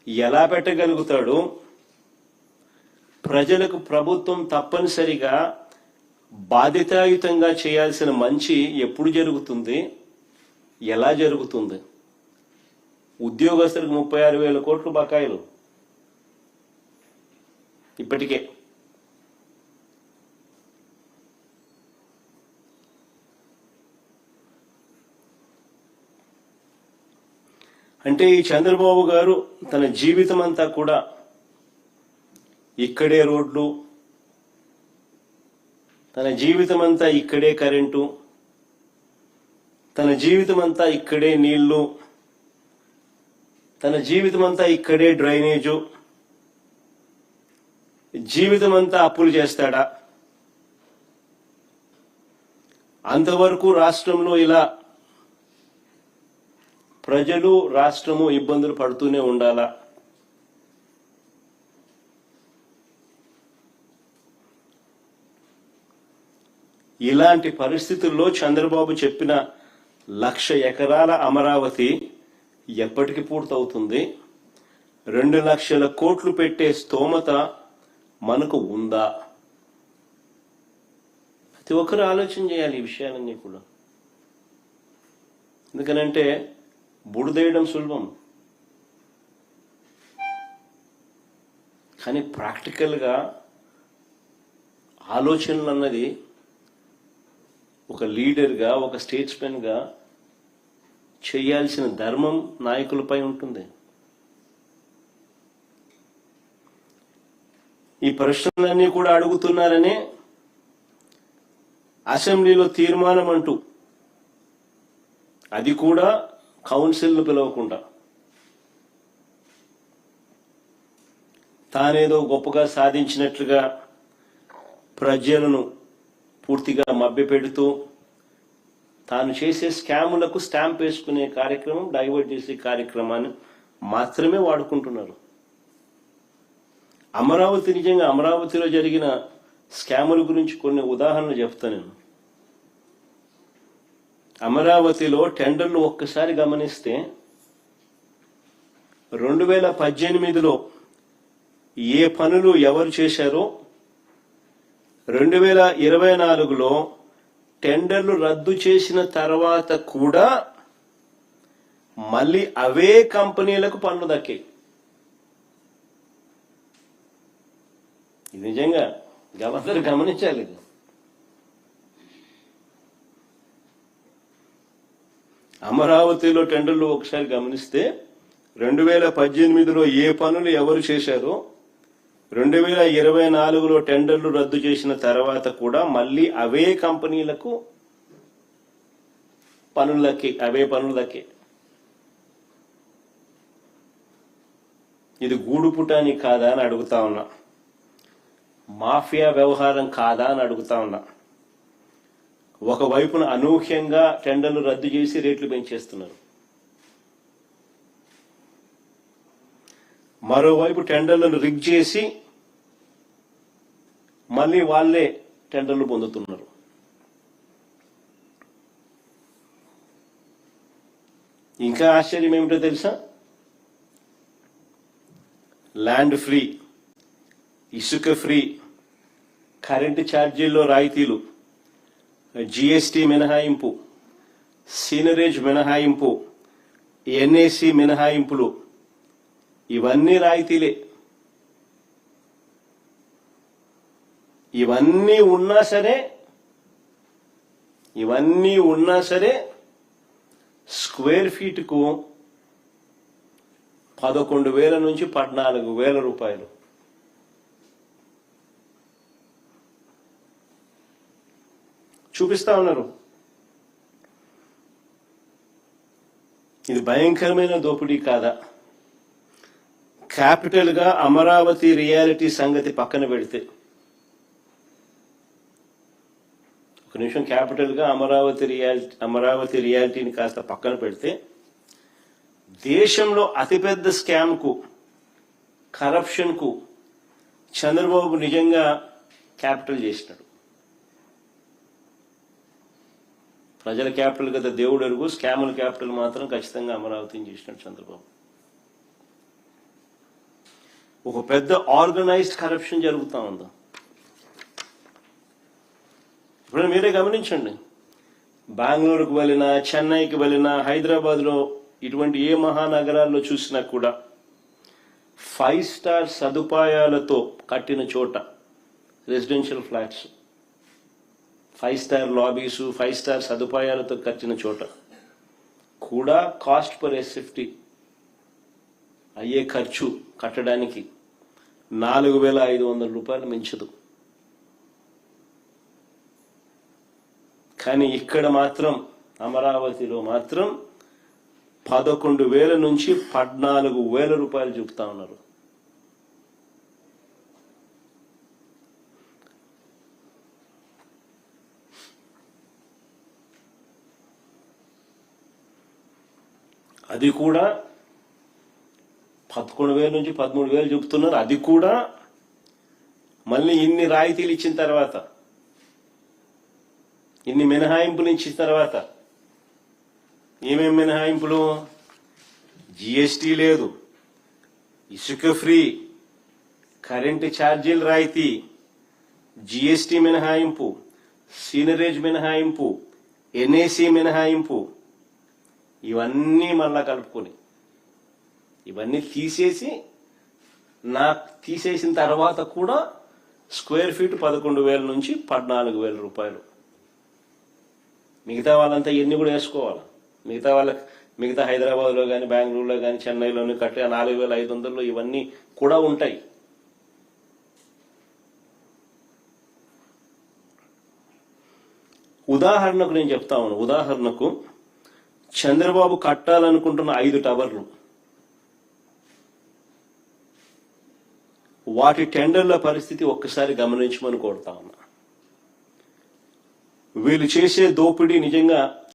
ఎలా పెట్టగలుగుతాడు? ప్రజలకు ప్రభుత్వం తప్పనిసరిగా బాధ్యతాయుతంగా చేయాల్సిన మంచి ఎప్పుడు జరుగుతుంది, ఎలా జరుగుతుంది? ఉద్యోగస్తులకు 36,000 కోట్లు బకాయిలు ఇప్పటికే. అంటే ఈ చంద్రబాబు గారు తన జీవితం అంతా కూడా ఇక్కడే రోడ్లు, తన జీవితం అంతా ఇక్కడే కరెంటు, తన జీవితం అంతా ఇక్కడే నీళ్లు, తన జీవితం అంతా ఇక్కడే డ్రైనేజు, జీవితం అంతా అప్పులు చేస్తాడా? అంతవరకు రాష్ట్రంలో ఇలా ప్రజలు రాష్ట్రము ఇబ్బందులు పడుతూనే ఉండాలా? ఇలాంటి పరిస్థితుల్లో చంద్రబాబు చెప్పిన 1,00,000 ఎకరాల అమరావతి ఎప్పటికి పూర్తవుతుంది? 2,00,000 కోట్లు పెట్టే స్తోమత మనకు ఉందా? ప్రతి ఒక్కరు ఆలోచన చేయాలి ఈ విషయాలన్నీ కూడా. ఎందుకనంటే బుడిదేయడం సులభం, కానీ ప్రాక్టికల్గా ఆలోచనలు అన్నది ఒక లీడర్గా, ఒక స్టేట్స్మెన్గా చేయాల్సిన ధర్మం నాయకులపై ఉంటుంది. ఈ ప్రశ్నలన్నీ కూడా అడుగుతున్నారని అసెంబ్లీలో తీర్మానం అంటూ, అది కూడా కౌన్సిల్ను పిలవకుండా, తానేదో గొప్పగా సాధించినట్లుగా ప్రజలను పూర్తిగా మభ్యపెడుతూ తాను చేసే స్కాములకు స్టాంప్ వేసుకునే కార్యక్రమం, డైవర్ట్ చేసే కార్యక్రమాన్ని మాత్రమే వాడుకుంటున్నారు. అమరావతి, నిజంగా అమరావతిలో జరిగిన స్కాముల గురించి కొన్ని ఉదాహరణలు చెప్తాను నేను. అమరావతిలో టెండర్లు ఒక్కసారి గమనిస్తే 2018లో ఏ పనులు ఎవరు చేశారో 2024లో టెండర్లు రద్దు చేసిన తర్వాత కూడా మళ్ళీ అవే కంపెనీలకు పనులు దక్కాయి. ఇది నిజంగా గవర్నర్ గమనించాలి. అమరావతిలో టెండర్లు ఒకసారి గమనిస్తే 2018లో ఏ పనులు ఎవరు చేశారో 2024లో టెండర్లు రద్దు చేసిన తర్వాత కూడా మళ్ళీ అవే కంపెనీలకు అవే పనులు దక్కే. ఇది గూడుపుటాని కాదా అని అడుగుతా ఉన్నా, మాఫియా వ్యవహారం కాదా అని అడుగుతా ఉన్నా. ఒకవైపున అనూహ్యంగా టెండర్లు రద్దు చేసి రేట్లు పెంచేస్తున్నారు, మరోవైపు టెండర్లను రిగ్ చేసి మళ్ళీ వాళ్లే టెండర్లు పొందుతున్నారు. ఇంకా ఆశ్చర్యం ఏమిటో తెలుసా? ల్యాండ్ ఫ్రీ, ఇసుక ఫ్రీ, కరెంటు ఛార్జీల్లో రాయితీలు, జిఎస్టీ మినహాయింపు, సీనరేజ్ మినహాయింపు, ఎన్ఏసి మినహాయింపులు, ఇవన్నీ రాయితీలే. ఇవన్నీ ఉన్నా సరే స్క్వేర్ ఫీట్కు 11,000 నుంచి 14,000 రూపాయలు. చూపిస్తా ఉన్నారు. ఇది భయంకరమైన దోపిడీ కాదా? క్యాపిటల్ గా అమరావతి రియాలిటీ సంగతి పక్కన పెడితే, ఒక నిమిషం, క్యాపిటల్ గా అమరావతి రియాలిటీని కాస్త పక్కన పెడితే, దేశంలో అతిపెద్ద స్కామ్ కు, కరప్షన్ కు చంద్రబాబు నిజంగా క్యాపిటల్ చేసినాడు. ప్రజల క్యాపిటల్ కదా దేవుడు ఎరుగు, స్కాముల క్యాపిటల్ మాత్రం ఖచ్చితంగా అమరావతిని చేసినాడు చంద్రబాబు. ఒక పెద్ద ఆర్గనైజ్డ్ కరప్షన్ జరుగుతూ ఉంది. ఇప్పుడు మీరే గమనించండి, బెంగళూరుకు వెళ్ళినా, చెన్నైకి వెళ్ళినా, హైదరాబాద్లో ఇటువంటి ఏ మహానగరాల్లో చూసినా కూడా 5 స్టార్ సదుపాయాలతో కట్టిన చోట రెసిడెన్షియల్ ఫ్లాట్స్, 5 స్టార్ లాబీసు, 5 స్టార్ సదుపాయాలతో కట్టిన చోట కూడా కాస్ట్ పర్ ఎస్ఎఫ్టీ అయ్యే ఖర్చు కట్టడానికి 4,500 రూపాయలు మించదు. కానీ ఇక్కడ మాత్రం అమరావతిలో మాత్రం 11,000 నుంచి 14,000 రూపాయలు చూపుతా ఉన్నారు. అది కూడా 11,000 నుంచి 13,000 చూపుతున్నారు. అది కూడా మళ్ళీ ఇన్ని రాయితీలు ఇచ్చిన తర్వాత, ఇన్ని మినహాయింపులు ఇచ్చిన తర్వాత. ఏమేమి మినహాయింపులు? జిఎస్టీ లేదు, ఇసుక ఫ్రీ, కరెంటు ఛార్జీలు రాయితీ, జిఎస్టీ మినహాయింపు, సీనరేజ్ మినహాయింపు, ఎన్ఏసి మినహాయింపు, ఇవన్నీ మళ్ళా కలుపుకొని ఇవన్నీ తీసేసిన తర్వాత కూడా స్క్వేర్ ఫీట్ 11,000 నుంచి 14,000 రూపాయలు. మిగతా వాళ్ళంతా ఎన్ని కూడా వేసుకోవాలి. మిగతా హైదరాబాద్లో కానీ, బెంగళూరులో కానీ, చెన్నైలోని కట్టే 4,500 ఇవన్నీ కూడా ఉంటాయి. ఉదాహరణకు నేను చెప్తా ఉన్నాను. ఉదాహరణకు చంద్రబాబు కట్టాలనుకుంటున్న 5 టవర్లు, వాటి టెండర్ల పరిస్థితి ఒక్కసారి గమనించమని కోరుతా ఉన్నా. వీళ్ళు చేసే దోపిడీ నిజంగా